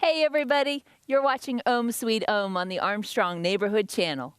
Hey everybody, you're watching Om Sweet Om on the Armstrong Neighborhood Channel.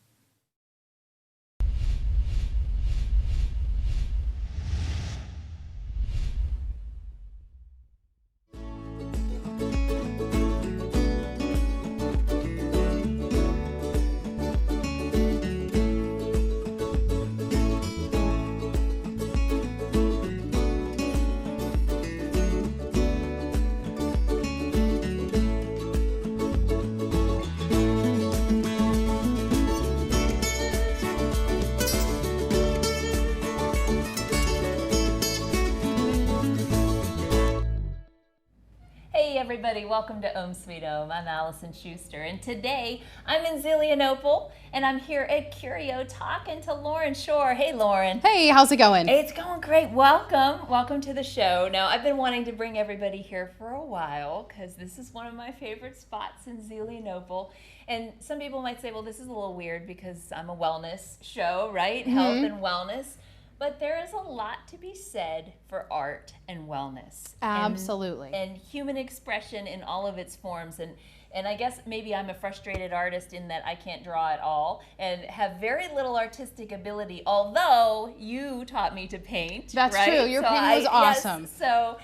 Hey everybody, welcome to Om Sweet Om. I'm Alison Schuster, and today I'm in Zelienople, and I'm here at Curio talking to Lauren Shorr. Hey Lauren. Hey, how's it going? It's going great. Welcome to the show. Now, I've been wanting to bring everybody here for a while because this is one of my favorite spots in Zelienople. And some people might say, well, this is a little weird because I'm a wellness show, right? Mm-hmm. Health and wellness. But there is a lot to be said for art and wellness. Absolutely. And human expression in all of its forms. And I guess maybe I'm a frustrated artist in that I can't draw at all and have very little artistic ability, although you taught me to paint. That's right? true. Your painting was awesome. Yes, so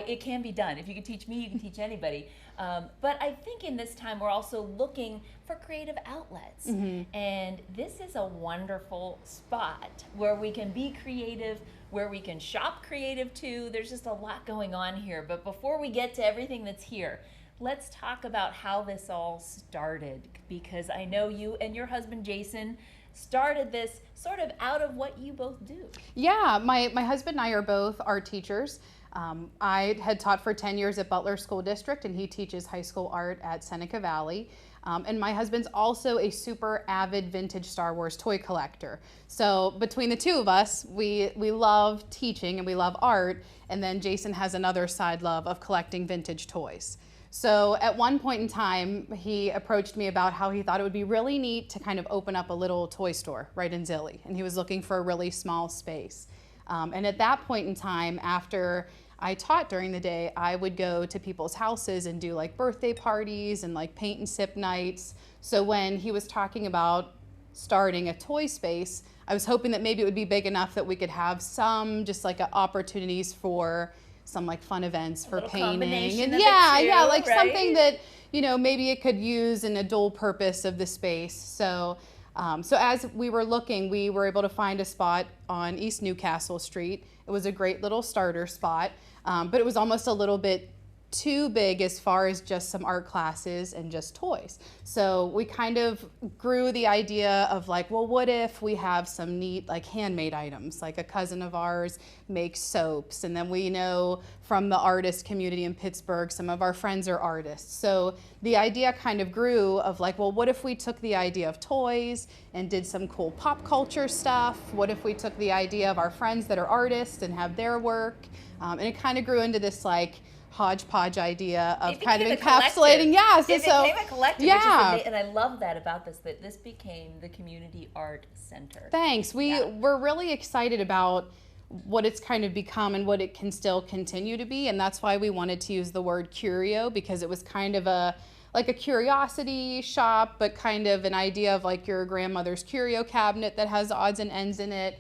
it can be done. If you can teach me, you can teach anybody. But I think in this time we're also looking for creative outlets. Mm-hmm. And this is a wonderful spot where we can be creative, where we can shop creative too. There's just a lot going on here. But before we get to everything that's here, let's talk about how this all started, because I know you and your husband Jason started this sort of out of what you both do. Yeah, my husband and I are both art teachers. I had taught for 10 years at Butler School District, and he teaches high school art at Seneca Valley. And my husband's also a super avid vintage Star Wars toy collector. So between the two of us, we love teaching and we love art, and then Jason has another side love of collecting vintage toys. So at one point in time, he approached me about how he thought it would be really neat to kind of open up a little toy store right in Zilly, and he was looking for a really small space. And at that point in time, after I taught during the day, I would go to people's houses and do like birthday parties and like paint and sip nights. So when he was talking about starting a toy space, I was hoping that maybe it would be big enough that we could have some just like opportunities for some like fun events for painting and yeah, like right? Something that, you know, maybe it could use in a dual purpose of the space. So as we were looking, we were able to find a spot on East Newcastle Street. It was a great little starter spot, but it was almost a little bit too big as far as just some art classes and just toys. So we kind of grew the idea of like, well, what if we have some neat like handmade items? Like a cousin of ours makes soaps, and then we know from the artist community in Pittsburgh, some of our friends are artists. So the idea kind of grew of like, well, what if we took the idea of toys and did some cool pop culture stuff? What if we took the idea of our friends that are artists and have their work? And it kind of grew into this like hodgepodge idea of kind of encapsulating. Yes, it became a collective. Yeah, and I love that about this, that this became the community art center. Thanks. We're really excited about what it's kind of become and what it can still continue to be, and that's why we wanted to use the word Curio, because it was kind of like a curiosity shop, but kind of an idea of like your grandmother's curio cabinet that has odds and ends in it.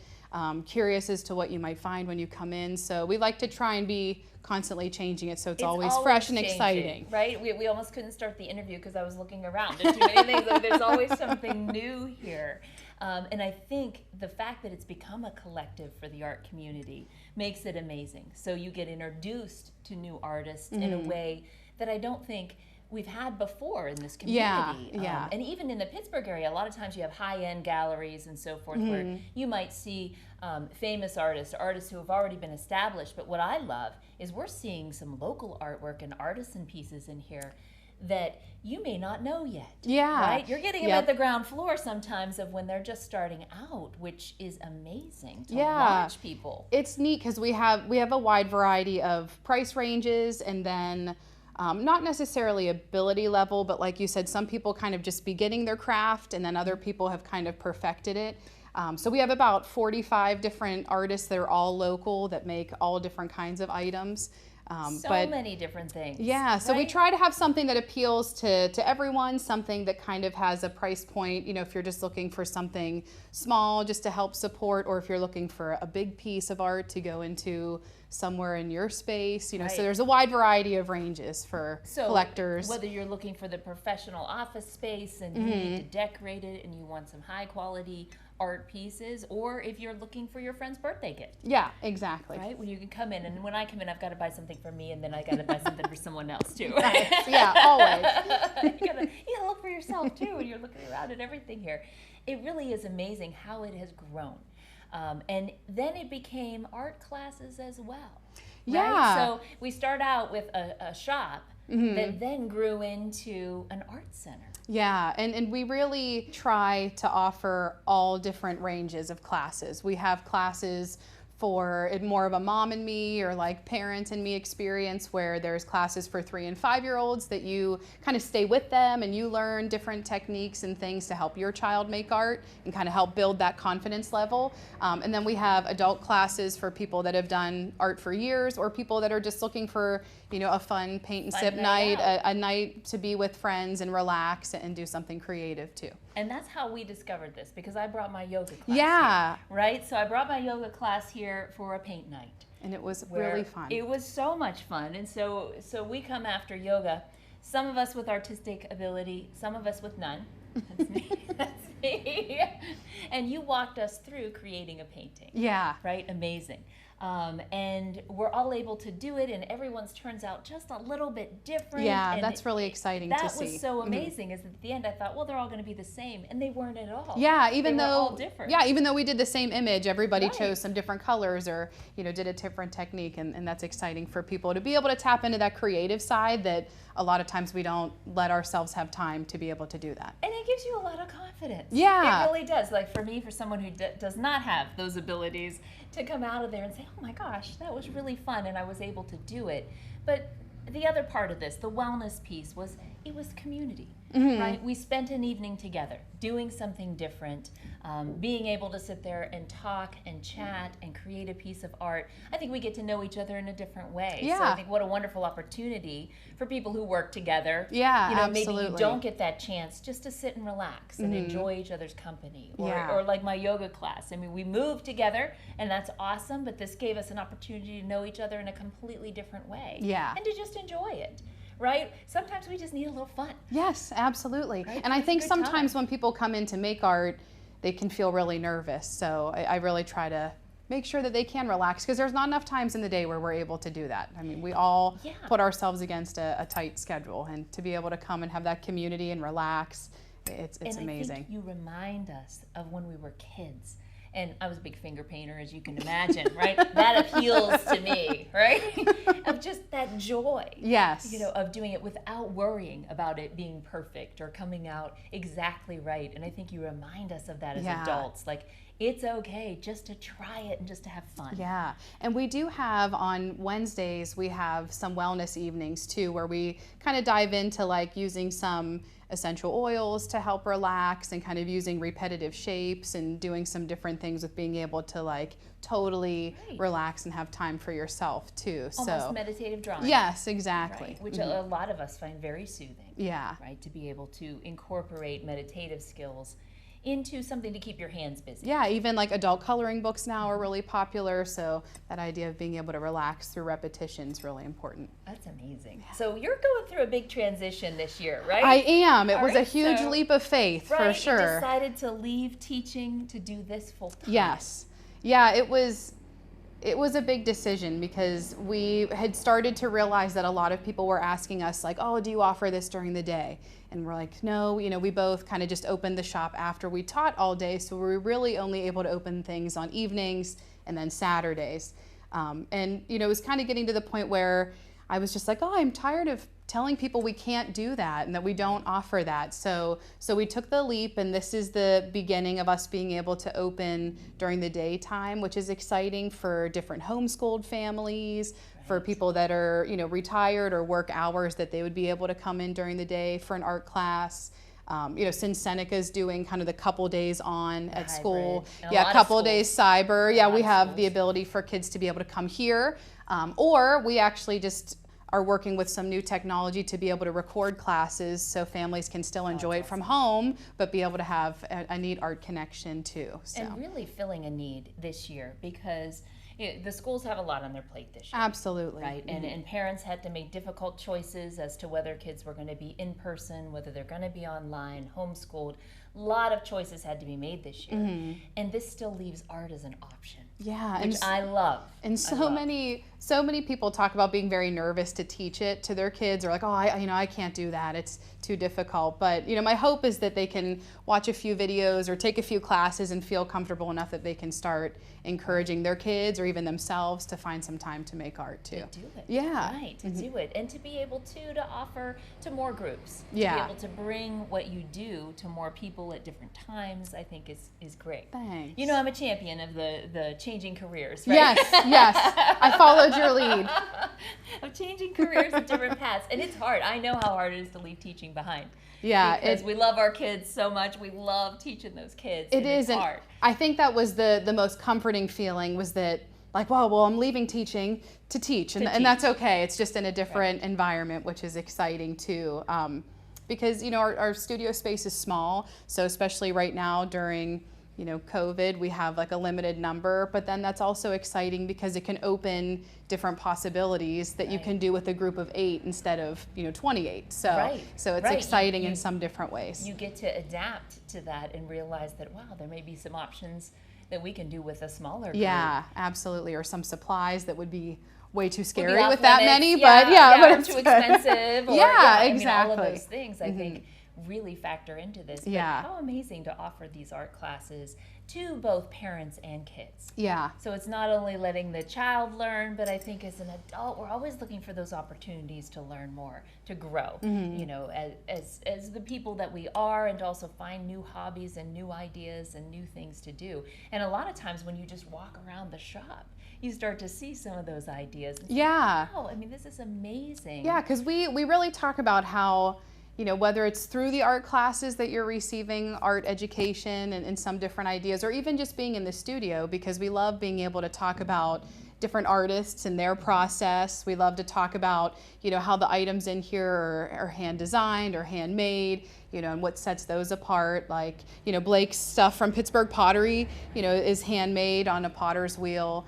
Curious as to what you might find when you come in. So we like to try and be constantly changing it so it's always fresh and changing, exciting. Right? We almost couldn't start the interview because I was looking around. There's too many things. Like, there's always something new here. And I think the fact that it's become a collective for the art community makes it amazing. So you get introduced to new artists in a way that I don't think we've had before in this community. Yeah. And even in the Pittsburgh area, a lot of times you have high-end galleries and so forth where you might see famous artists who have already been established. But what I love is we're seeing some local artwork and artisan pieces in here that you may not know yet. Yeah. Right? You're getting them at the ground floor sometimes of when they're just starting out, which is amazing to watch people. It's neat because we have a wide variety of price ranges, and then not necessarily ability level, but like you said, some people kind of just beginning their craft, and then other people have kind of perfected it. So we have about 45 different artists that are all local that make all different kinds of items. So many different things. Yeah, so we right? try to have something that appeals to everyone, something that kind of has a price point, if you're just looking for something small just to help support, or if you're looking for a big piece of art to go into somewhere in your space, Right. so there's a wide variety of ranges for collectors. Whether you're looking for the professional office space and you need to decorate it and you want some high quality art pieces, or if you're looking for your friend's birthday gift. Yeah, exactly. Right? When you can come in, and when I come in, I've got to buy something for me, and then I got to buy something for someone else too. Nice. Yeah, always. you gotta look for yourself too when you're looking around at everything here. It really is amazing how it has grown. And then it became art classes as well. Yeah. Right? So we start out with a shop that then grew into an art center. Yeah, and we really try to offer all different ranges of classes. We have classes for more of a mom and me, or like parent and me experience, where there's classes for 3 and 5 year olds that you kind of stay with them and you learn different techniques and things to help your child make art and kind of help build that confidence level. And then we have adult classes for people that have done art for years, or people that are just looking for a fun paint and sip night, a night to be with friends and relax and do something creative too. And that's how we discovered this, because I brought my yoga class Yeah. here, right? So I brought my yoga class here for a paint night. And it was really fun. It was so much fun. And so we come after yoga, some of us with artistic ability, some of us with none. That's me. That's me. And you walked us through creating a painting. Yeah. Right? Amazing. And we're all able to do it, and everyone's turns out just a little bit different. Yeah, and that's really exciting to see. That was so amazing, is that at the end I thought, well, they're all going to be the same, and they weren't at all. Yeah, they were all different. Yeah, even though we did the same image, everybody Right. chose some different colors, or did a different technique, and that's exciting for people to be able to tap into that creative side that a lot of times we don't let ourselves have time to be able to do that. And it gives you a lot of confidence. Yeah. It really does. Like for me, for someone who does not have those abilities, to come out of there and say, oh my gosh, that was really fun, and I was able to do it. But the other part of this, the wellness piece, was it was community, right? We spent an evening together doing something different, being able to sit there and talk and chat and create a piece of art. I think we get to know each other in a different way. Yeah. So I think what a wonderful opportunity for people who work together. Yeah, Maybe you absolutely. don't get that chance just to sit and relax and enjoy each other's company. Or like my yoga class. I mean, we moved together, and that's awesome, but this gave us an opportunity to know each other in a completely different way. Yeah. And to just enjoy it. Right? Sometimes we just need a little fun. Yes, absolutely. Right? And I Have a think good sometimes time. when people come in to make art, they can feel really nervous. So I really try to make sure that they can relax, because there's not enough times in the day where we're able to do that. I mean, we all put ourselves against a tight schedule, and to be able to come and have that community and relax, it's amazing. I think you remind us of when we were kids. And I was a big finger painter, as you can imagine, right? That appeals to me, right? Of just that joy. Yes. Of doing it without worrying about it being perfect or coming out exactly right. And I think you remind us of that as adults. Like, it's okay just to try it and just to have fun. Yeah, and we do have on Wednesdays, we have some wellness evenings too, where we kind of dive into like using some essential oils to help relax, and kind of using repetitive shapes and doing some different things with being able to like totally relax and have time for yourself too. Almost meditative drawing. Yes, exactly. Right? Which a lot of us find very soothing. Yeah. Right? To be able to incorporate meditative skills into something to keep your hands busy. Yeah, even like adult coloring books now are really popular, so that idea of being able to relax through repetition is really important. That's amazing. So you're going through a big transition this year, right? I am. It All was a right, huge so- leap of faith, for sure. You decided to leave teaching to do this full time. Yes. Yeah, it was a big decision, because we had started to realize that a lot of people were asking us like, oh, do you offer this during the day? And we're like, no, we both kind of just opened the shop after we taught all day, so we were really only able to open things on evenings and then Saturdays. And it was kind of getting to the point where I was just like, oh, I'm tired of telling people we can't do that and that we don't offer that. So we took the leap, and this is the beginning of us being able to open during the daytime, which is exciting for different homeschooled families, for people that are, retired or work hours, that they would be able to come in during the day for an art class. Since Seneca's doing kind of the couple days on at school, And a lot of couple schools. days cyber, we lot of have schools. the ability for kids to be able to come here. Or we actually just are working with some new technology to be able to record classes so families can still enjoy it from home, but be able to have a neat art connection too. So. And really filling a need this year, because the schools have a lot on their plate this year. Absolutely. Right, and parents had to make difficult choices as to whether kids were going to be in person, whether they're going to be online, homeschooled. A lot of choices had to be made this year, and this still leaves art as an option. Yeah, which I love. And so many people talk about being very nervous to teach it to their kids, or like, oh, I can't do that. It's too difficult. But my hope is that they can watch a few videos or take a few classes and feel comfortable enough that they can start encouraging their kids or even themselves to find some time to make art too. To do it. Yeah. Right, to do it. And to be able to offer to more groups. Yeah. To be able to bring what you do to more people at different times, I think is great. Thanks. I'm a champion of the changing careers, right? Yes. I followed your lead. Of changing careers and different paths. And it's hard. I know how hard it is to leave teaching behind. Yeah. Because we love our kids so much. We love teaching those kids. It's hard. I think that was the most comforting feeling, was that, like, well, I'm leaving teaching to teach. And that's okay. It's just in a different environment, which is exciting too. Because, our studio space is small. So especially right now during COVID, we have like a limited number, but then that's also exciting because it can open different possibilities that you can do with a group of 8 instead of 28. So it's exciting in some different ways. You get to adapt to that and realize that, wow, there may be some options that we can do with a smaller group. Yeah, absolutely. Or some supplies that would be way too scary with with that many, but but it's too expensive. Or, exactly. All of those things I think really factor into this. But how amazing to offer these art classes to both parents and kids. Yeah. So it's not only letting the child learn, but I think as an adult, we're always looking for those opportunities to learn more, to grow, as the people that we are, and to also find new hobbies and new ideas and new things to do. And a lot of times when you just walk around the shop, you start to see some of those ideas. And say, wow, this is amazing. Yeah, because we really talk about how, whether it's through the art classes that you're receiving art education and some different ideas, or even just being in the studio, because we love being able to talk about different artists and their process. We love to talk about, how the items in here are hand designed or handmade, and what sets those apart. Like, Blake's stuff from Pittsburgh Pottery, is handmade on a potter's wheel.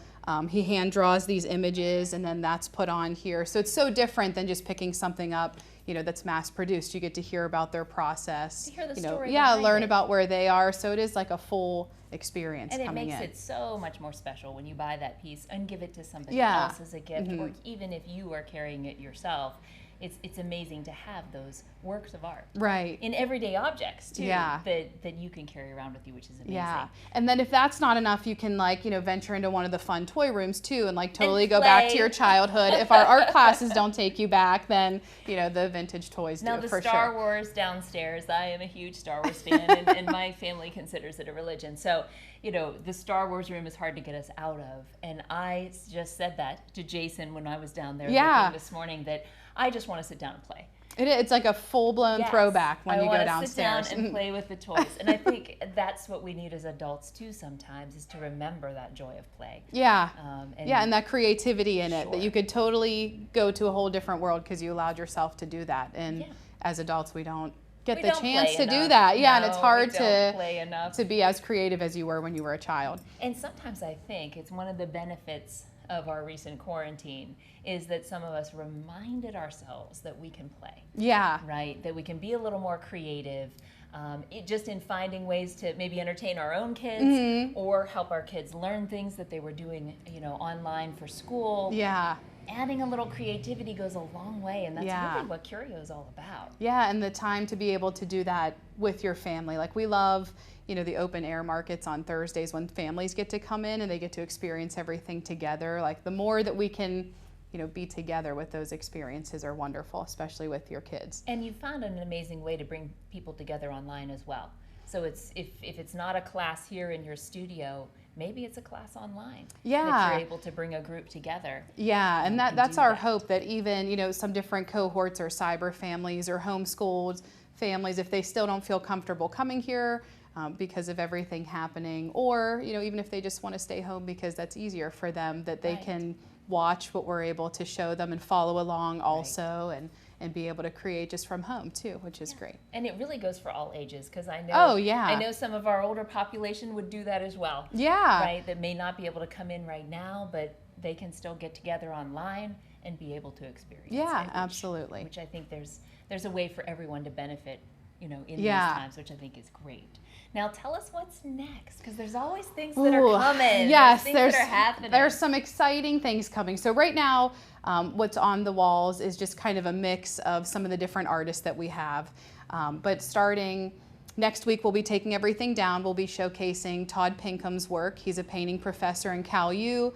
He hand draws these images and then that's put on here. So it's so different than just picking something up, that's mass produced. You get to hear about their process. To hear the story learn about where they are. So it is like a full experience coming in. And it makes it so much more special when you buy that piece and give it to somebody else as a gift, or even if you are carrying it yourself. It's amazing to have those works of art. Right. In everyday objects, too, that you can carry around with you, which is amazing. Yeah. And then if that's not enough, you can, venture into one of the fun toy rooms, too, and, totally go back to your childhood. If our art classes don't take you back, then, the vintage toys do, for sure. Now, the Star Wars downstairs, I am a huge Star Wars fan, and my family considers it a religion. So, the Star Wars room is hard to get us out of. And I just said that to Jason when I was down there this morning, that I just want to sit down and play. It's like a full-blown throwback when you go downstairs. I want to sit down and play with the toys. And I think that's what we need as adults, too, sometimes, is to remember that joy of play. Yeah. And that creativity in it, that you could totally go to a whole different world because you allowed yourself to do that. And as adults, we don't get the chance to do that. Yeah, and it's hard to be as creative as you were when you were a child. And sometimes I think it's one of the benefits of our recent quarantine is that some of us reminded ourselves that we can play. Yeah. Right? That we can be a little more creative, just in finding ways to maybe entertain our own kids or help our kids learn things that they were doing, online for school. Yeah. Adding a little creativity goes a long way, and that's really what Curio is all about. Yeah, and the time to be able to do that with your family. Like, we love, the open air markets on Thursdays when families get to come in and they get to experience everything together. Like, the more that we can, be together with those experiences are wonderful, especially with your kids. And you found an amazing way to bring people together online as well. So if it's not a class here in your studio, maybe it's a class online. Yeah. That you're able to bring a group together. Yeah, and that's our hope, that even, some different cohorts or cyber families or homeschooled families, if they still don't feel comfortable coming here because of everything happening, or, even if they just want to stay home because that's easier for them, that they can watch what we're able to show them and follow along also, and be able to create just from home too, which is great. And it really goes for all ages, because I know I know some of our older population would do that as well. Yeah. Right, that may not be able to come in right now, but they can still get together online and be able to experience it. Absolutely. Which I think there's a way for everyone to benefit, in these times, which I think is great. Now tell us what's next, because there's always things that are coming. Yes, things that are happening. There's some exciting things coming. So right now, what's on the walls is just kind of a mix of some of the different artists that we have. But starting next week, we'll be taking everything down. We'll be showcasing Todd Pinkham's work. He's a painting professor in Cal U.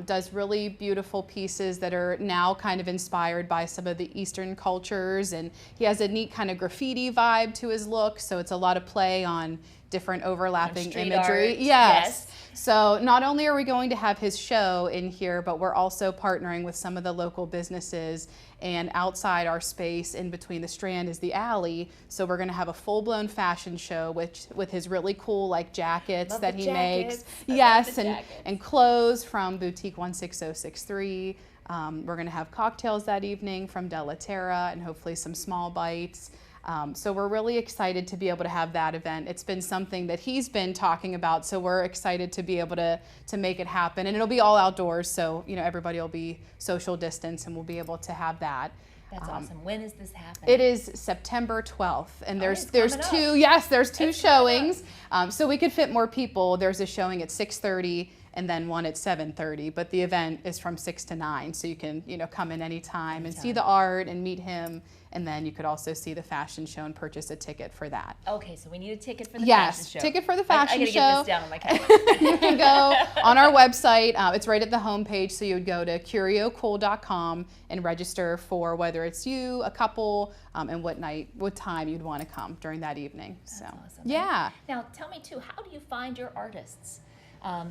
Does really beautiful pieces that are now kind of inspired by some of the Eastern cultures, and he has a neat kind of graffiti vibe to his look, so it's a lot of play on different overlapping imagery. Art. Yes. So not only are we going to have his show in here, but we're also partnering with some of the local businesses, and outside our space in between the Strand is the alley. So we're going to have a full-blown fashion show with his really cool jackets that he makes. Yes, and clothes from Boutique 16063. We're going to have cocktails that evening from Della Terra, and hopefully some small bites. So we're really excited to be able to have that event. It's been something that he's been talking about, so we're excited to be able to make it happen. And it'll be all outdoors, so everybody will be social distance, and we'll be able to have that. That's awesome. When is this happening? It is September 12th, and there's two. Up. Yes, there's two showings, so we could fit more people. There's a showing at 6:30. And then one at 7:30, but the event is from 6 to 9, so you can come in anytime and see the art and meet him, and then you could also see the fashion show and purchase a ticket for that. Okay, so we need a ticket for the fashion show. Yes, ticket for the fashion show. I gotta get this down on my calendar. You can go on our website. It's right at the homepage, so you would go to curiocool.com and register for whether it's you, a couple, and what time you'd want to come during that evening. That's so awesome. Yeah. Now tell me too, how do you find your artists?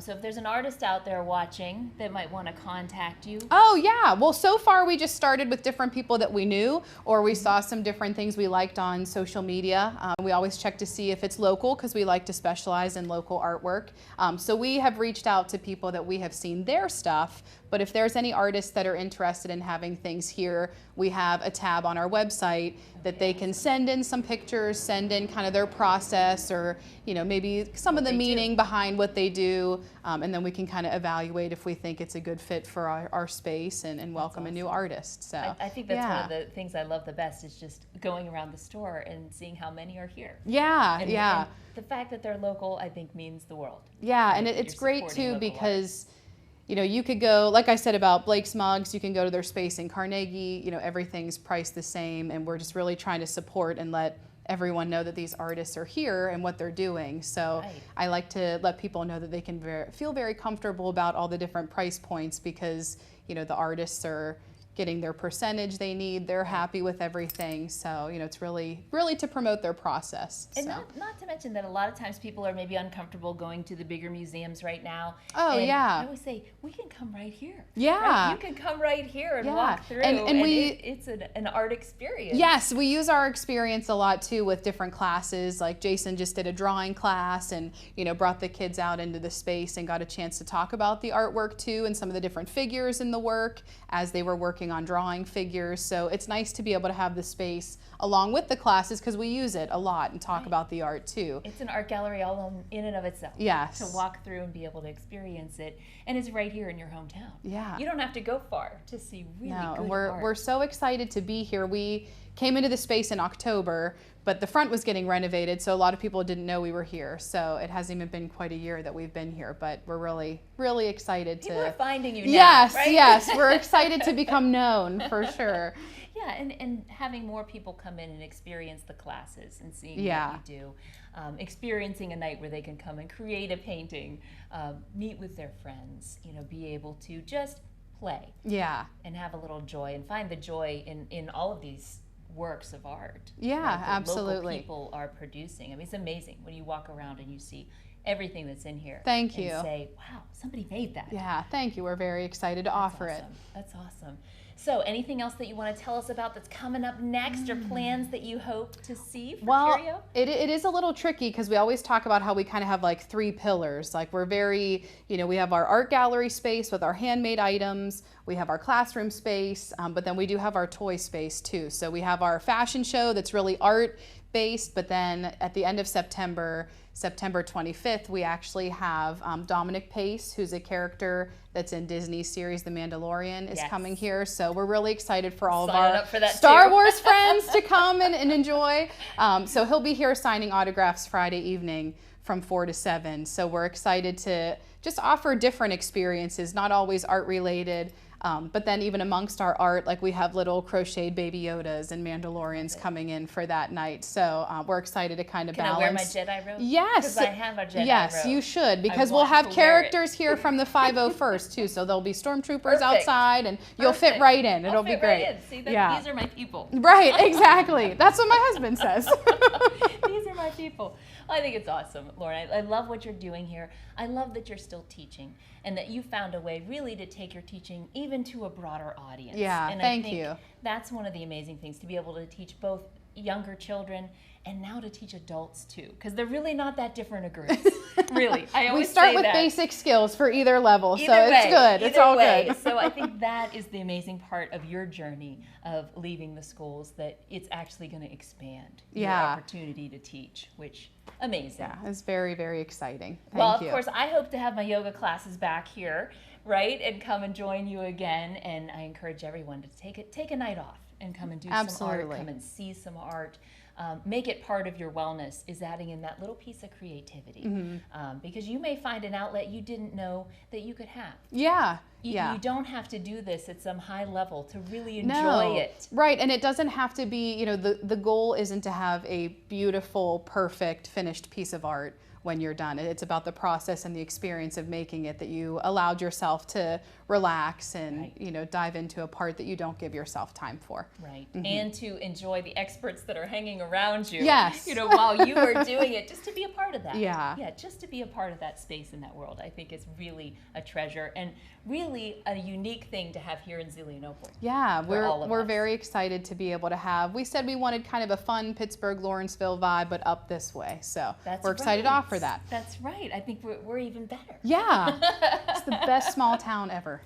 So if there's an artist out there watching that might want to contact you. Oh yeah, well so far we just started with different people that we knew, or we saw some different things we liked on social media. We always check to see if it's local, because we like to specialize in local artwork. So we have reached out to people that we have seen their stuff, but if there's any artists that are interested in having things here, we have a tab on our website that they can send in some pictures, send in kind of their process, or maybe some of the meaning behind what they do, and then we can kind of evaluate if we think it's a good fit for our space and welcome a new artist. So I think that's one of the things I love the best, is just going around the store and seeing how many are here. Yeah, and the fact that they're local, I think, means the world. Yeah, and it's great too, because you could go, like I said about Blake's Mugs, you can go to their space in Carnegie, everything's priced the same, and we're just really trying to support and let everyone know that these artists are here and what they're doing. So I like to let people know that they can feel very comfortable about all the different price points, because the artists are getting their percentage they need, they're happy with everything. So, it's really to promote their process. And not to mention that a lot of times people are maybe uncomfortable going to the bigger museums right now. Oh, and yeah. I always say, we can come right here. Yeah. Right? You can come right here and walk through, and it's an art experience. Yes, we use our experience a lot too with different classes. Like Jason just did a drawing class and, brought the kids out into the space and got a chance to talk about the artwork too, and some of the different figures in the work as they were working on drawing figures. So it's nice to be able to have the space along with the classes, because we use it a lot and talk about the art too. It's an art gallery all in and of itself. Yes. To walk through and be able to experience it, and it's right here in your hometown. Yeah. You don't have to go far to see really good and art. we're so excited to be here. We came into the space in October, but the front was getting renovated, so a lot of people didn't know we were here. So it hasn't even been quite a year that we've been here, but we're really excited People are finding you now, yes, right? Yes, we're excited to become known for sure. Yeah, and having more people come in and experience the classes and seeing what you do. Experiencing a night where they can come and create a painting, meet with their friends, be able to just play. Yeah. And have a little joy and find the joy in all of these works of art. Yeah, that absolutely. Local people are producing. I mean, it's amazing when you walk around and you see everything that's in here. Thank you. And say, wow, somebody made that. Yeah, thank you. We're very excited to offer it. That's awesome. So anything else that you want to tell us about that's coming up next, or plans that you hope to see for Well, Curio? it is a little tricky because we always talk about how we kind of have like 3 pillars. Like we're very, we have our art gallery space with our handmade items. We have our classroom space, but then we do have our toy space too. So we have our fashion show that's really art based, but then at the end of September 25th, we actually have Dominic Pace, who's a character that's in Disney's series The Mandalorian, is coming here. So we're really excited for all of our Star Wars friends to come and enjoy. So he'll be here signing autographs Friday evening from 4 to 7. So we're excited to just offer different experiences, not always art related. But then even amongst our art, like we have little crocheted baby Yodas and Mandalorians coming in for that night. So we're excited to kind of balance. Can I wear my Jedi robe? Yes. Because I have a Jedi robe. Yes, you should, because we'll have characters here from the 501st too. So there'll be stormtroopers outside, and you'll fit right in. It'll be great. Right in. See, these are my people. Right, exactly. That's what my husband says. These are my people. I think it's awesome, Lauren. I love what you're doing here. I love that you're still teaching, and that you found a way really to take your teaching even to a broader audience. Yeah, and thank I think you. That's one of the amazing things, to be able to teach both younger children and now to teach adults too, because they're really not that different a group. Really, I always we start say with that. basic skills for either level, so Either it's way, good. It's all good. So I think that is the amazing part of your journey of leaving the schools, that it's actually going to expand your opportunity to teach, which amazing. Yeah, it's very, very exciting. Well, Thank you. of course, I hope to have my yoga classes back here, right, and come and join you again. And I encourage everyone to take a night off and come and do some art, come and see some art. Make it part of your wellness, is adding in that little piece of creativity. Because you may find an outlet you didn't know that you could have. Yeah. You don't have to do this at some high level to really enjoy it. Right, and it doesn't have to be, the goal isn't to have a beautiful, perfect, finished piece of art when you're done. It's about the process and the experience of making it, that you allowed yourself to relax and dive into a part that you don't give yourself time for. Right, and to enjoy the experts that are hanging around you. Yes. While you are doing it, just to be a part of that. Yeah. Yeah, just to be a part of that space in that world, I think is really a treasure, and really a unique thing to have here in Zelienople. Yeah, we're very excited to be able to have. We said we wanted kind of a fun Pittsburgh, Lawrenceville vibe, but up this way. So we're excited to offer that. That's right. I think we're even better. Yeah, it's the best small town ever.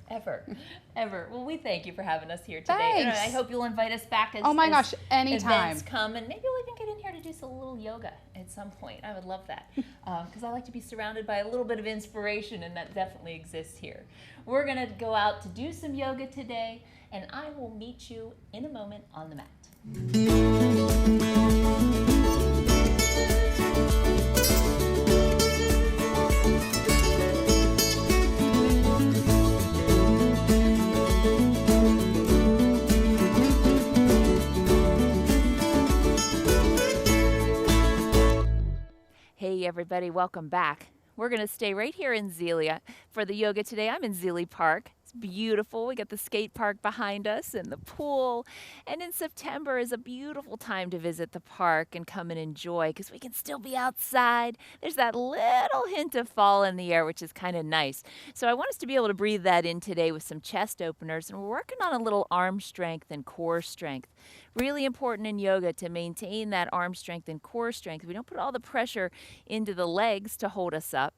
Ever. Well, we thank you for having us here today. Thanks. And I hope you'll invite us back as gosh, anytime. Events come, and maybe we'll even get in here to do a little yoga at some point. I would love that, because I like to be surrounded by a little bit of inspiration, and that definitely exists here. We're going to go out to do some yoga today, and I will meet you in a moment on the mat. Hey everybody, welcome back. We're going to stay right here in Zelia for the yoga today. I'm in Zeli Park. It's beautiful. We got the skate park behind us and the pool. And in September is a beautiful time to visit the park and come and enjoy, because we can still be outside. There's that little hint of fall in the air, which is kind of nice. So I want us to be able to breathe that in today with some chest openers. And we're working on a little arm strength and core strength. Really important in yoga to maintain that arm strength and core strength. We don't put all the pressure into the legs to hold us up.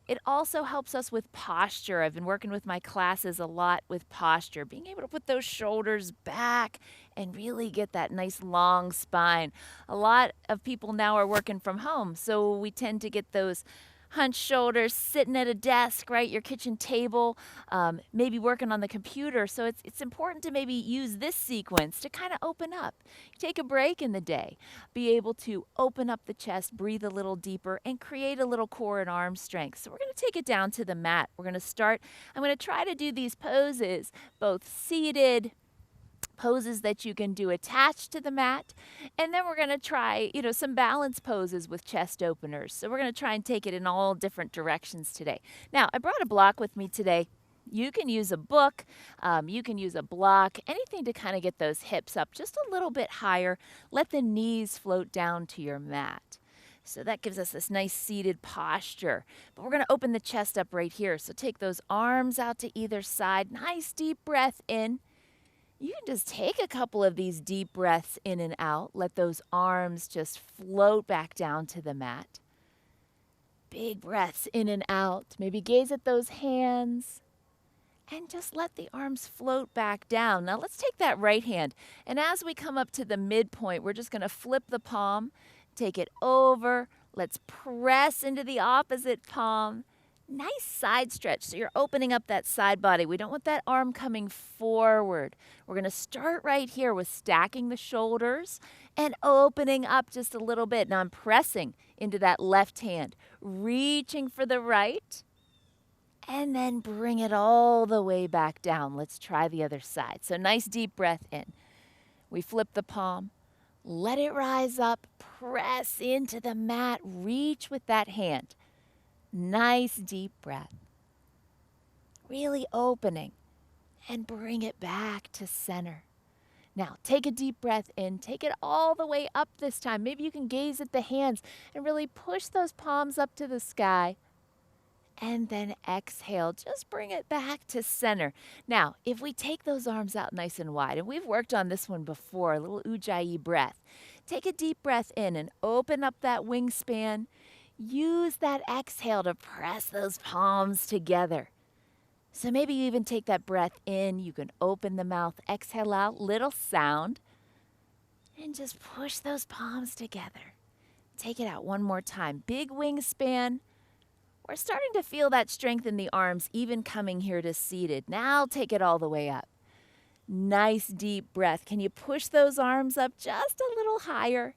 It also helps us with posture. I've been working with my classes a lot with posture, being able to put those shoulders back and really get that nice long spine. A lot of people now are working from home, so we tend to get those hunched shoulders, sitting at a desk, right, your kitchen table, maybe working on the computer. So it's important to maybe use this sequence to kind of open up. Take a break in the day. Be able to open up the chest, breathe a little deeper, and create a little core and arm strength. So we're going to take it down to the mat. We're going to start. I'm going to try to do these poses, both seated, poses that you can do attached to the mat, and then we're going to try, some balance poses with chest openers. So we're going to try and take it in all different directions today. Now, I brought a block with me today. You can use a book, you can use a block, anything to kind of get those hips up just a little bit higher. Let the knees float down to your mat. So that gives us this nice seated posture. But we're going to open the chest up right here. So take those arms out to either side. Nice deep breath in. You can just take a couple of these deep breaths in and out. Let those arms just float back down to the mat. Big breaths in and out. Maybe gaze at those hands and just let the arms float back down. Now let's take that right hand. And as we come up to the midpoint, we're just going to flip the palm, take it over. Let's press into the opposite palm. Nice side stretch. So you're opening up that side body. We don't want that arm coming forward. We're going to start right here with stacking the shoulders and opening up just a little bit. Now I'm pressing into that left hand, reaching for the right, and then bring it all the way back down. Let's try the other side. So nice deep breath in. We flip the palm, let it rise up, press into the mat, reach with that hand. Nice deep breath. Really opening and bring it back to center. Now take a deep breath in, take it all the way up this time. Maybe you can gaze at the hands and really push those palms up to the sky. And then exhale, just bring it back to center. Now, if we take those arms out nice and wide, and we've worked on this one before, a little ujjayi breath. Take a deep breath in and open up that wingspan. Use that exhale to press those palms together. So maybe you even take that breath in. You can open the mouth, exhale out, little sound, and just push those palms together. Take it out one more time. Big wingspan. We're starting to feel that strength in the arms, even coming here to seated. Now take it all the way up. Nice deep breath. Can you push those arms up just a little higher?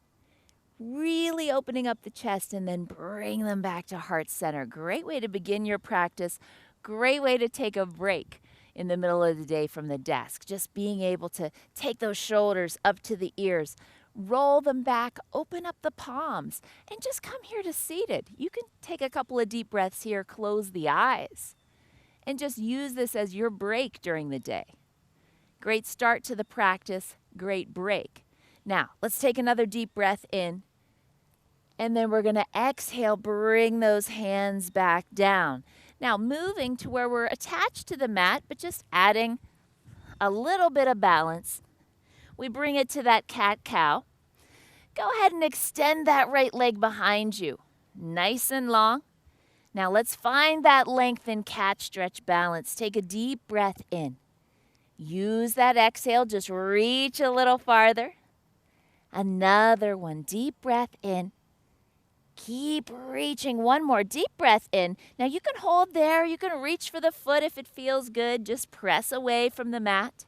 Really opening up the chest and then bring them back to heart center. Great way to begin your practice. Great way to take a break in the middle of the day from the desk. Just being able to take those shoulders up to the ears, roll them back, open up the palms, and just come here to seated. You can take a couple of deep breaths here, close the eyes, and just use this as your break during the day. Great start to the practice, great break. Now, let's take another deep breath in, and then we're going to exhale, bring those hands back down. Now, moving to where we're attached to the mat, but just adding a little bit of balance. We bring it to that cat-cow. Go ahead and extend that right leg behind you. Nice and long. Now let's find that lengthen, catch, stretch, balance. Take a deep breath in. Use that exhale. Just reach a little farther. Another one. Deep breath in. Keep reaching. One more. Deep breath in. Now you can hold there. You can reach for the foot if it feels good. Just press away from the mat.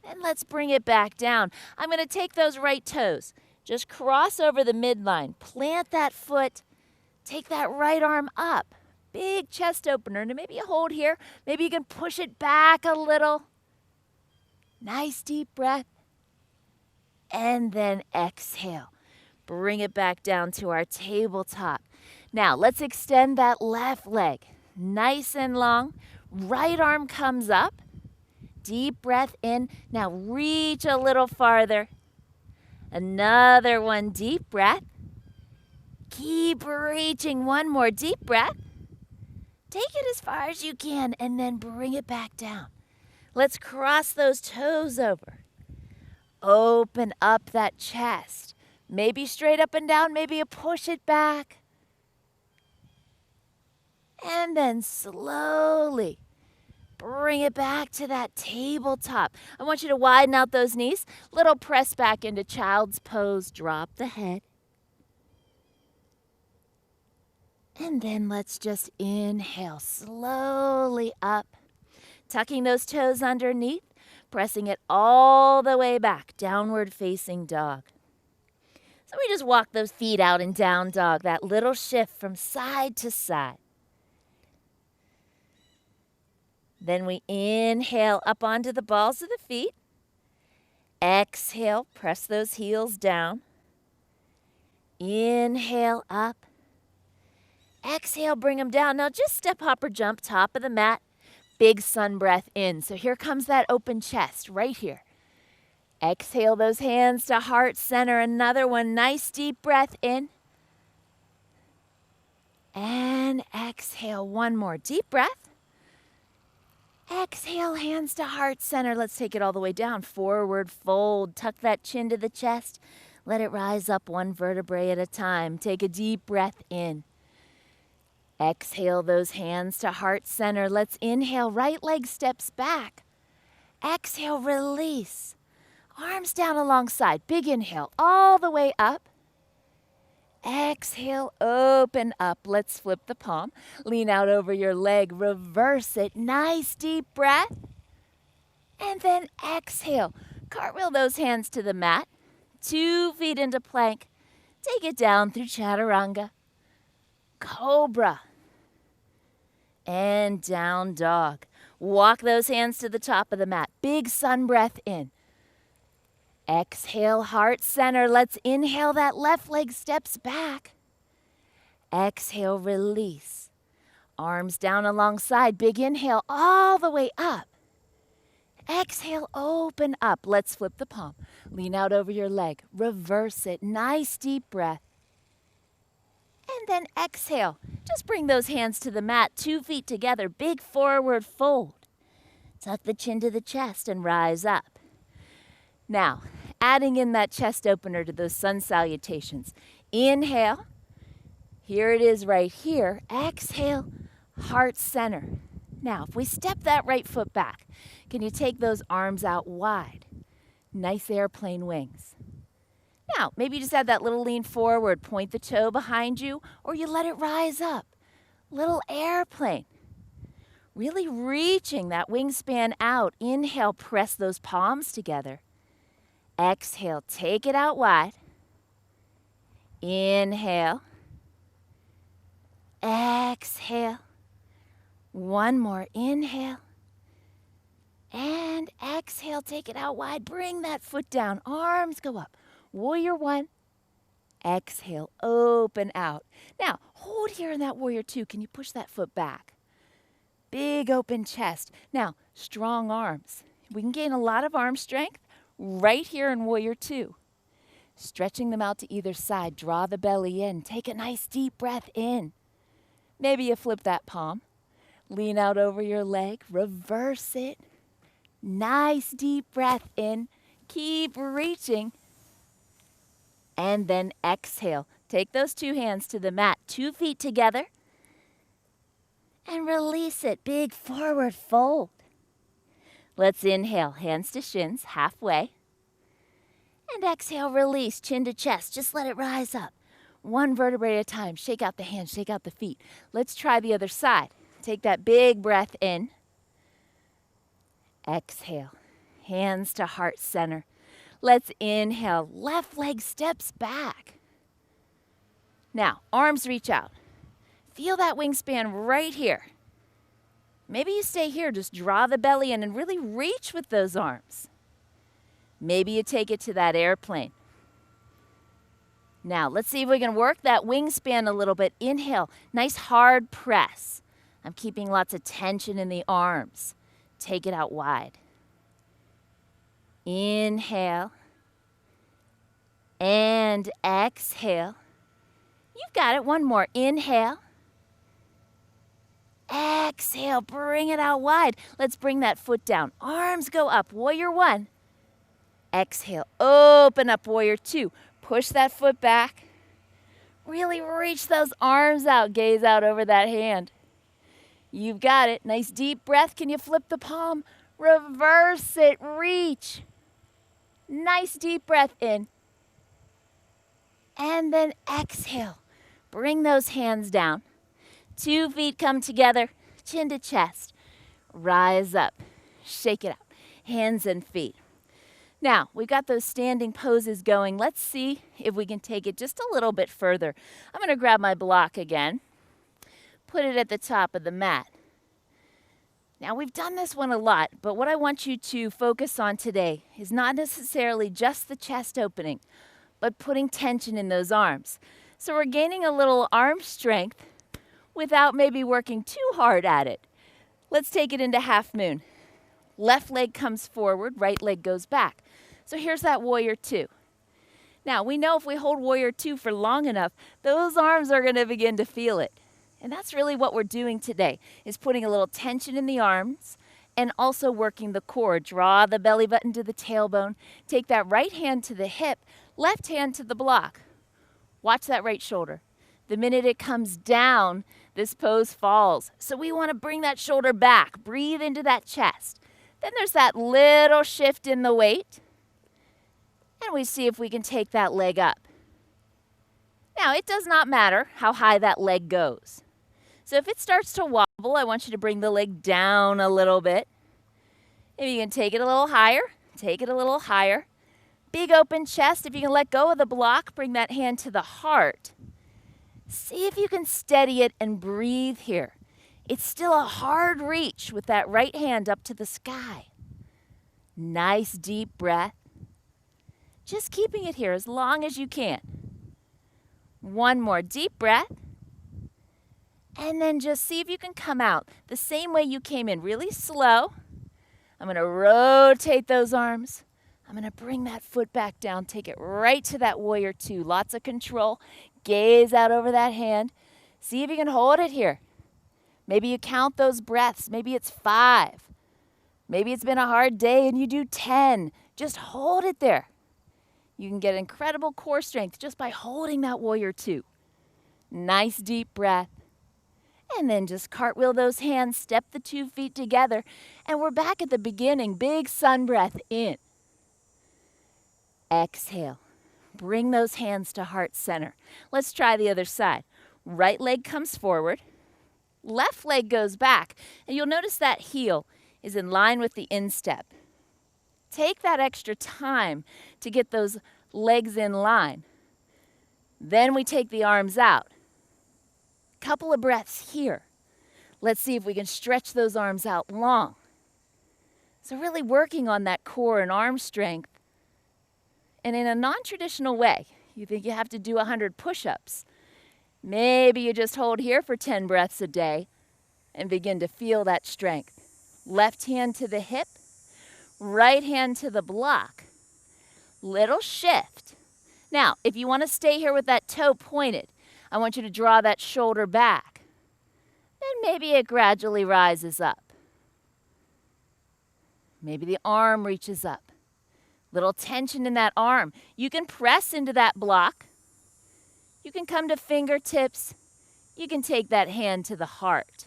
And let's bring it back down. I'm going to take those right toes. Just cross over the midline. Plant that foot. Take that right arm up. Big chest opener. Now maybe you hold here. Maybe you can push it back a little. Nice deep breath. And then exhale. Bring it back down to our tabletop. Now let's extend that left leg. Nice and long. Right arm comes up. Deep breath in. Now reach a little farther. Another one. Deep breath. Keep reaching. One more deep breath. Take it as far as you can and then bring it back down. Let's cross those toes over. Open up that chest. Maybe straight up and down. Maybe you push it back. And then slowly bring it back to that tabletop. I want you to widen out those knees. Little press back into child's pose. Drop the head. And then let's just inhale slowly up. Tucking those toes underneath. Pressing it all the way back. Downward facing dog. So we just walk those feet out in down dog. That little shift from side to side. Then we inhale up onto the balls of the feet. Exhale, press those heels down. Inhale up. Exhale, bring them down. Now just step, hop, or jump, top of the mat. Big sun breath in. So here comes that open chest right here. Exhale those hands to heart center. Another one. Nice deep breath in. And exhale. One more. Deep breath. Exhale, hands to heart center. Let's take it all the way down. Forward fold. Tuck that chin to the chest. Let it rise up one vertebrae at a time. Take a deep breath in. Exhale those hands to heart center. Let's inhale. Right leg steps back. Exhale, release. Arms down alongside. Big inhale all the way up. Exhale, open up. Let's flip the palm. Lean out over your leg. Reverse it. Nice deep breath. And then exhale. Cartwheel those hands to the mat. 2 feet into plank. Take it down through chaturanga. Cobra. And down dog. Walk those hands to the top of the mat. Big sun breath in. Exhale, heart center. Let's inhale. That left leg steps back. Exhale, release. Arms down alongside. Big inhale all the way up. Exhale, open up. Let's flip the palm. Lean out over your leg. Reverse it. Nice deep breath. And then exhale. Just bring those hands to the mat. 2 feet together. Big forward fold. Tuck the chin to the chest and rise up. Now, adding in that chest opener to those sun salutations. Inhale. Here it is right here. Exhale, heart center. Now, if we step that right foot back, can you take those arms out wide? Nice airplane wings. Now, maybe you just add that little lean forward, point the toe behind you, or you let it rise up. Little airplane. Really reaching that wingspan out. Inhale, press those palms together. Exhale, take it out wide. Inhale. Exhale. One more, inhale. And exhale, take it out wide. Bring that foot down, arms go up. Warrior one. Exhale, open out. Now, hold here in that warrior two. Can you push that foot back? Big open chest. Now, strong arms. We can gain a lot of arm strength right here in warrior two. Stretching them out to either side. Draw the belly in. Take a nice deep breath in. Maybe you flip that palm. Lean out over your leg. Reverse it. Nice deep breath in. Keep reaching. And then exhale. Take those two hands to the mat. 2 feet together. And release it. Big forward fold. Let's inhale. Hands to shins. Halfway. And exhale. Release. Chin to chest. Just let it rise up. One vertebrae at a time. Shake out the hands. Shake out the feet. Let's try the other side. Take that big breath in. Exhale. Hands to heart center. Let's inhale. Left leg steps back. Now, arms reach out. Feel that wingspan right here. Maybe you stay here. Just draw the belly in and really reach with those arms. Maybe you take it to that airplane. Now, let's see if we can work that wingspan a little bit. Inhale. Nice hard press. I'm keeping lots of tension in the arms. Take it out wide. Inhale. And exhale. You've got it. One more. Inhale. Exhale. Bring it out wide. Let's bring that foot down. Arms go up. Warrior one. Exhale. Open up. Warrior two. Push that foot back. Really reach those arms out. Gaze out over that hand. You've got it. Nice deep breath. Can you flip the palm? Reverse it. Reach. Nice deep breath in. And then exhale. Bring those hands down. 2 feet come together. Chin to chest. Rise up. Shake it out. Hands and feet. Now, we've got those standing poses going. Let's see if we can take it just a little bit further. I'm going to grab my block again. Put it at the top of the mat. Now, we've done this one a lot, but what I want you to focus on today is not necessarily just the chest opening, but putting tension in those arms. So we're gaining a little arm strength without maybe working too hard at it. Let's take it into half moon. Left leg comes forward, right leg goes back. So here's that warrior two. Now, we know if we hold warrior two for long enough, those arms are going to begin to feel it. And that's really what we're doing today, is putting a little tension in the arms and also working the core. Draw the belly button to the tailbone. Take that right hand to the hip, left hand to the block. Watch that right shoulder. The minute it comes down, this pose falls. So we want to bring that shoulder back. Breathe into that chest. Then there's that little shift in the weight. And we see if we can take that leg up. Now, it does not matter how high that leg goes. So if it starts to wobble, I want you to bring the leg down a little bit. If you can take it a little higher, take it a little higher. Big open chest. If you can let go of the block, bring that hand to the heart. See if you can steady it and breathe here. It's still a hard reach with that right hand up to the sky. Nice deep breath. Just keeping it here as long as you can. One more deep breath. And then just see if you can come out the same way you came in, really slow. I'm going to rotate those arms. I'm going to bring that foot back down, take it right to that warrior two. Lots of control. Gaze out over that hand. See if you can hold it here. Maybe you count those breaths. Maybe it's 5. Maybe it's been a hard day and you do 10. Just hold it there. You can get incredible core strength just by holding that warrior two. Nice deep breath. And then just cartwheel those hands, step the 2 feet together, and we're back at the beginning. Big sun breath in. Exhale. Bring those hands to heart center. Let's try the other side. Right leg comes forward. Left leg goes back. And you'll notice that heel is in line with the instep. Take that extra time to get those legs in line. Then we take the arms out. Couple of breaths here. Let's see if we can stretch those arms out long. So really working on that core and arm strength. And in a non-traditional way, you think you have to do 100 push-ups. Maybe you just hold here for 10 breaths a day and begin to feel that strength. Left hand to the hip, right hand to the block. Little shift. Now, if you want to stay here with that toe pointed, I want you to draw that shoulder back. Then maybe it gradually rises up. Maybe the arm reaches up. Little tension in that arm. You can press into that block. You can come to fingertips. You can take that hand to the heart.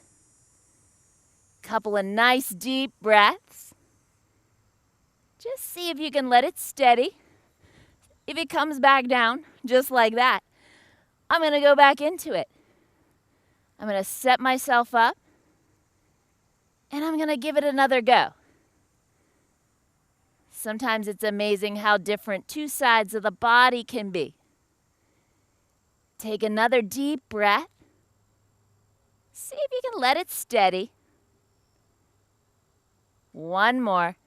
Couple of nice deep breaths. Just see if you can let it steady. If it comes back down, just like that, I'm going to go back into it. I'm going to set myself up, and I'm going to give it another go. Sometimes it's amazing how different 2 sides of the body can be. Take another deep breath. See if you can let it steady. One more.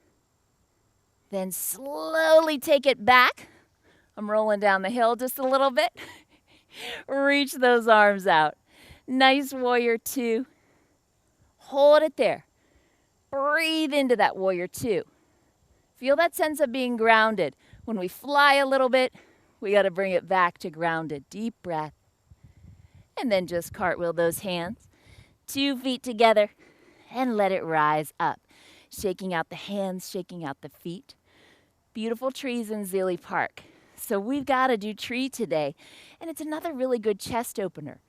Then slowly take it back. I'm rolling down the hill just a little bit. Reach those arms out. Nice warrior two. Hold it there. Breathe into that warrior two. Feel that sense of being grounded. When we fly a little bit, we got to bring it back to grounded. Deep breath. And then just cartwheel those hands. 2 feet together and let it rise up. Shaking out the hands, shaking out the feet. Beautiful trees in Zelienople Park. So we've got to do tree today. And it's another really good chest opener.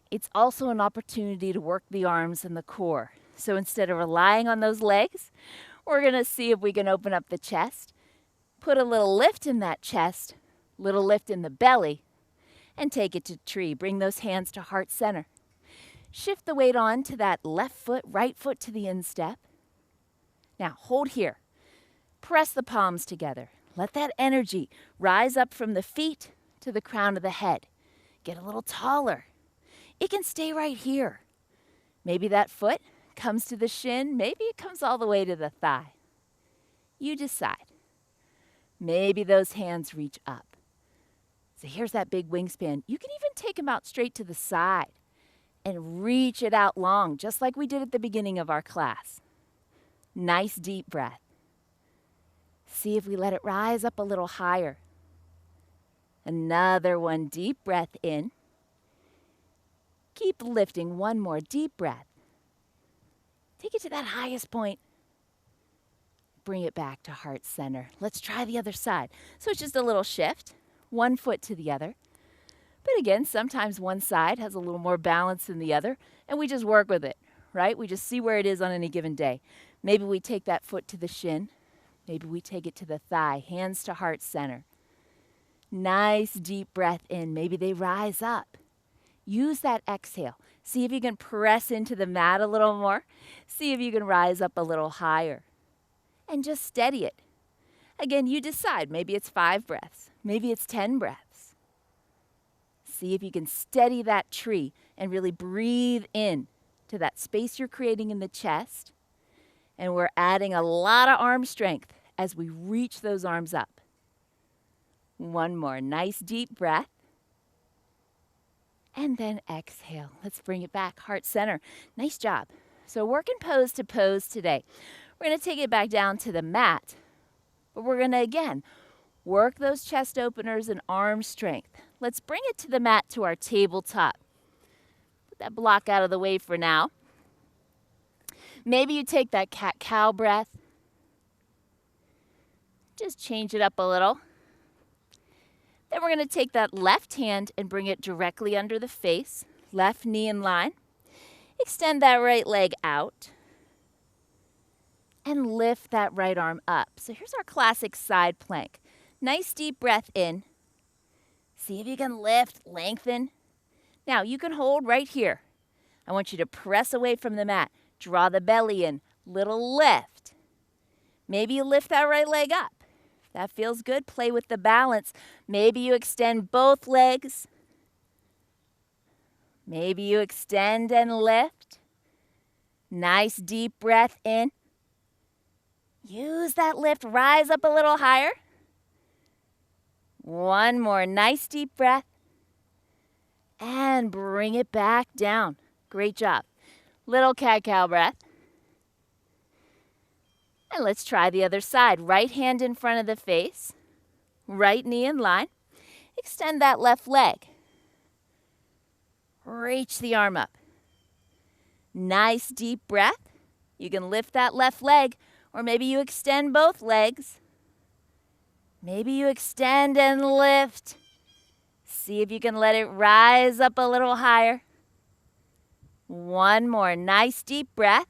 It's also an opportunity to work the arms and the core. So instead of relying on those legs, we're going to see if we can open up the chest, put a little lift in that chest, little lift in the belly, and take it to tree. Bring those hands to heart center. Shift the weight on to that left foot, right foot to the instep. Now hold here. Press the palms together. Let that energy rise up from the feet to the crown of the head. Get a little taller. It can stay right here. Maybe that foot comes to the shin. Maybe it comes all the way to the thigh. You decide. Maybe those hands reach up. So here's that big wingspan. You can even take them out straight to the side and reach it out long, just like we did at the beginning of our class. Nice deep breath. See if we let it rise up a little higher. Another one, deep breath in. Keep lifting, one more deep breath. Take it to that highest point. bring it back to heart center. Let's try the other side. So it's just a little shift, one foot to the other. But again, sometimes one side has a little more balance than the other, and we just work with it, right? We just see where it is on any given day. Maybe we take that foot to the shin. Maybe we take it to the thigh, hands to heart center. Nice deep breath in. Maybe they rise up. Use that exhale. See if you can press into the mat a little more. See if you can rise up a little higher. And just steady it. Again, you decide. Maybe it's 5 breaths. Maybe it's 10 breaths. See if you can steady that tree and really breathe in to that space you're creating in the chest. And we're adding a lot of arm strength as we reach those arms up. One more nice deep breath. And then exhale. Let's bring it back, heart center. Nice job. So working pose to pose today. We're going to take it back down to the mat, but we're going to, again, work those chest openers and arm strength. Let's bring it to the mat to our tabletop. Put that block out of the way for now. Maybe you take that cat-cow breath. Just change it up a little. Then we're going to take that left hand and bring it directly under the face. Left knee in line. Extend that right leg out. And lift that right arm up. So here's our classic side plank. Nice deep breath in. See if you can lift, lengthen. Now you can hold right here. I want you to press away from the mat. Draw the belly in. Little lift. Maybe you lift that right leg up. If that feels good, play with the balance. Maybe you extend both legs. Maybe you extend and lift. Nice deep breath in. Use that lift, rise up a little higher. One more nice deep breath. And bring it back down. Great job. Little cat-cow breath. And let's try the other side. Right hand in front of the face. Right knee in line. Extend that left leg. Reach the arm up. Nice deep breath. You can lift that left leg. Or maybe you extend both legs. Maybe you extend and lift. See if you can let it rise up a little higher. One more nice deep breath.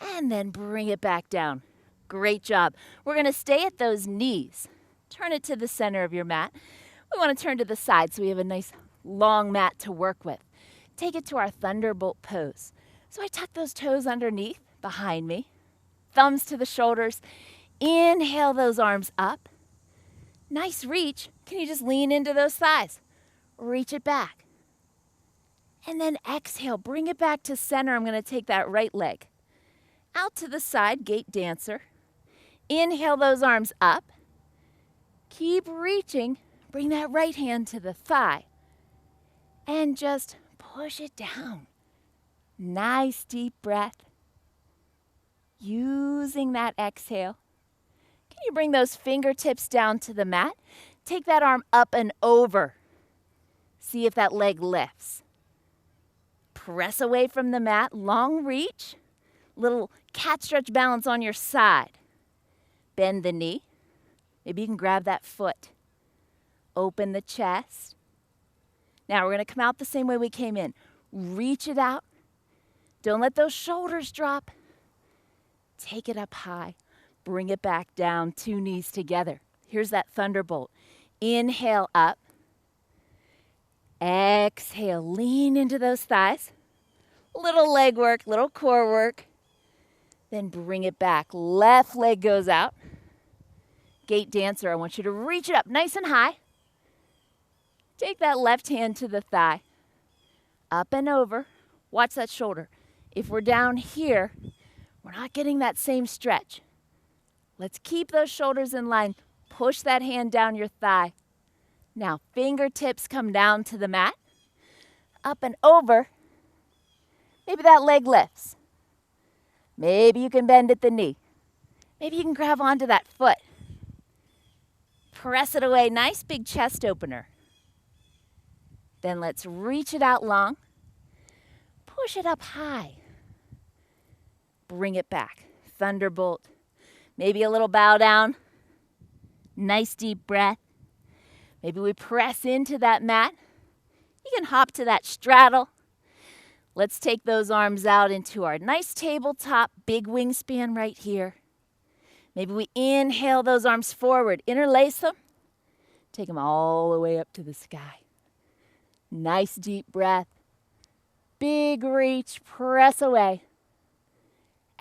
And then bring it back down. Great job. We're going to stay at those knees. Turn it to the center of your mat. We want to turn to the side so we have a nice long mat to work with. Take it to our Thunderbolt Pose. So I tuck those toes underneath. Behind me, thumbs to the shoulders. Inhale those arms up. Nice reach. Can you just lean into those thighs? Reach it back. And then exhale, bring it back to center. I'm going to take that right leg out to the side, gate dancer. Inhale those arms up. Keep reaching. Bring that right hand to the thigh. And just push it down. Nice deep breath. Using that exhale. Can you bring those fingertips down to the mat? Take that arm up and over. See if that leg lifts. Press away from the mat, long reach. Little cat stretch balance on your side. Bend the knee. Maybe you can grab that foot. Open the chest. Now we're going to come out the same way we came in. Reach it out. Don't let those shoulders drop. Take it up high. Bring it back down, 2 knees together. Here's that thunderbolt. Inhale up. Exhale, lean into those thighs. Little leg work, little core work. Then bring it back. Left leg goes out. Gate dancer, I want you to reach it up nice and high. Take that left hand to the thigh. Up and over. Watch that shoulder. If we're down here, we're not getting that same stretch. Let's keep those shoulders in line. Push that hand down your thigh. Now, fingertips come down to the mat. Up and over. Maybe that leg lifts. Maybe you can bend at the knee. Maybe you can grab onto that foot. Press it away. Nice big chest opener. Then let's reach it out long. Push it up high. Bring it back. Thunderbolt. Maybe a little bow down. Nice deep breath. Maybe we press into that mat. You can hop to that straddle. Let's take those arms out into our nice tabletop, big wingspan right here. Maybe we inhale those arms forward, interlace them. Take them all the way up to the sky. Nice deep breath. Big reach, press away.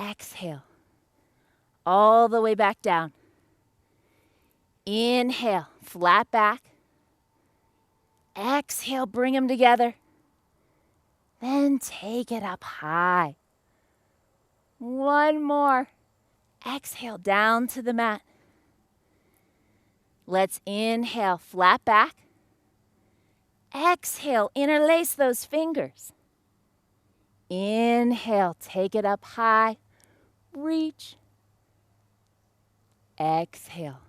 Exhale. All the way back down. Inhale, flat back. Exhale, bring them together. Then take it up high. One more. Exhale, down to the mat. Let's inhale, flat back. Exhale, interlace those fingers. Inhale, take it up high. Reach. Exhale.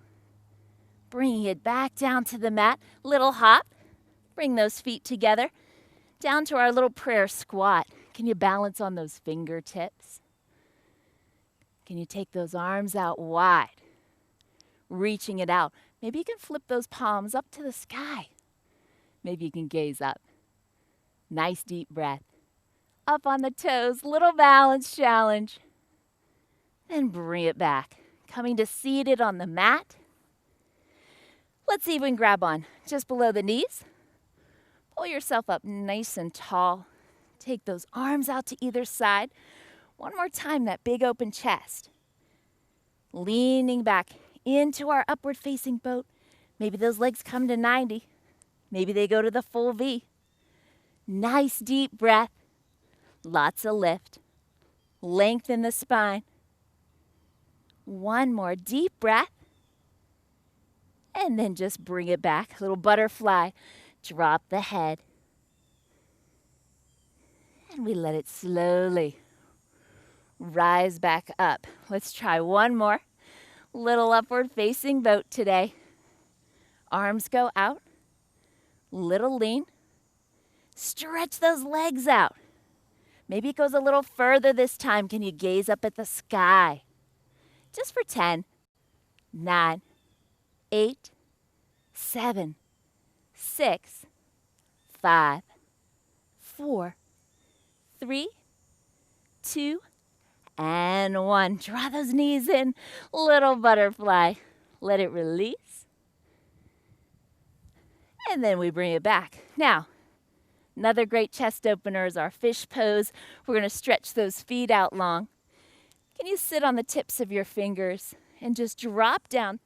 Bringing it back down to the mat. Little hop. Bring those feet together. Down to our little prayer squat. Can you balance on those fingertips? Can you take those arms out wide? Reaching it out. Maybe you can flip those palms up to the sky. Maybe you can gaze up. Nice deep breath. Up on the toes, little balance challenge. Then bring it back. Coming to seated on the mat. Let's even grab on just below the knees. Pull yourself up nice and tall. Take those arms out to either side. One more time, that big open chest. Leaning back into our upward facing boat. Maybe those legs come to 90. Maybe they go to the full V. Nice deep breath. Lots of lift. Lengthen the spine. One more deep breath. And then just bring it back. Little butterfly. Drop the head. And we let it slowly rise back up. Let's try one more. Little upward facing boat today. Arms go out. Little lean. Stretch those legs out. Maybe it goes a little further this time. Can you gaze up at the sky? Just for 10, 9, 8, 7, 6, 5, 4, 3, 2, and 1. Draw those knees in. Little butterfly. Let it release. And then we bring it back. Now, another great chest opener is our fish pose. We're going to stretch those feet out long. Can you sit on the tips of your fingers and just drop down?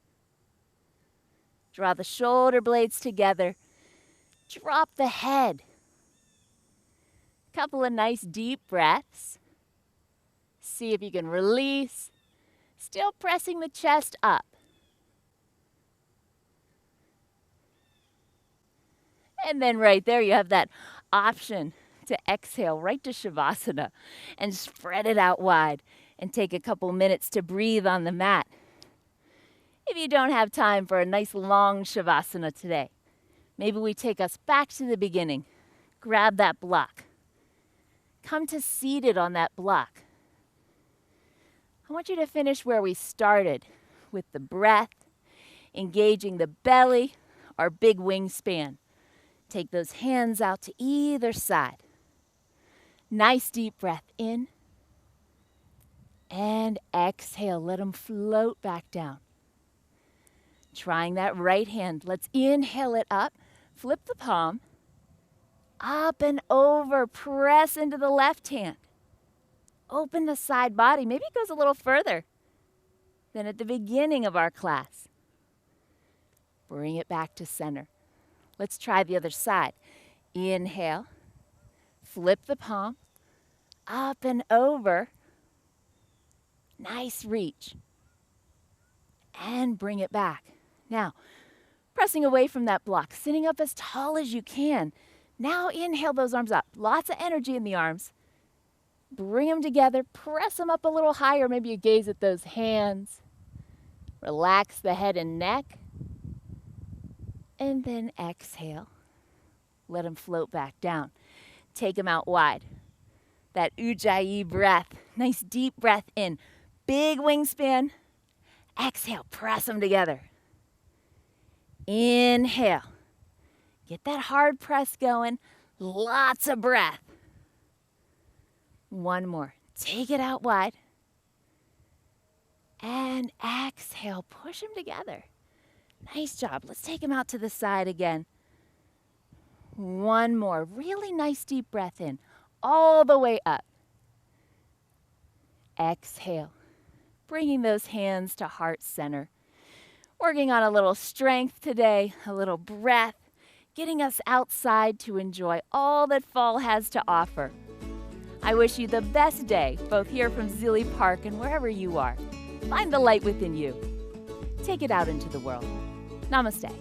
Draw the shoulder blades together. Drop the head. Couple of nice deep breaths. See if you can release. Still pressing the chest up. And then right there you have that option to exhale right to Shavasana and spread it out wide and take a couple minutes to breathe on the mat. If you don't have time for a nice long Shavasana today, maybe we take us back to the beginning. Grab that block. Come to seated on that block. I want you to finish where we started with the breath, engaging the belly, our big wingspan. Take those hands out to either side. Nice deep breath in. And exhale. Let them float back down. Trying that right hand. Let's inhale it up. Flip the palm. Up and over. Press into the left hand. Open the side body. Maybe it goes a little further than at the beginning of our class. Bring it back to center. Let's try the other side. Inhale. Flip the palm. Up and over. Nice reach. And bring it back. Now, pressing away from that block, sitting up as tall as you can. Now inhale those arms up. Lots of energy in the arms. Bring them together. Press them up a little higher. Maybe you gaze at those hands. Relax the head and neck. And then exhale. Let them float back down. Take them out wide. That Ujjayi breath. Nice deep breath in. big wingspan. Exhale, press them together. Inhale. Get that hard press going. Lots of breath. One more. Take it out wide. And exhale, push them together. Nice job. Let's take them out to the side again. One more. Really nice deep breath in. All the way up. Exhale. Bringing those hands to heart center. Working on a little strength today, a little breath, getting us outside to enjoy all that fall has to offer. I wish you the best day, both here from Zilli Park and wherever you are. Find the light within you. Take it out into the world. Namaste.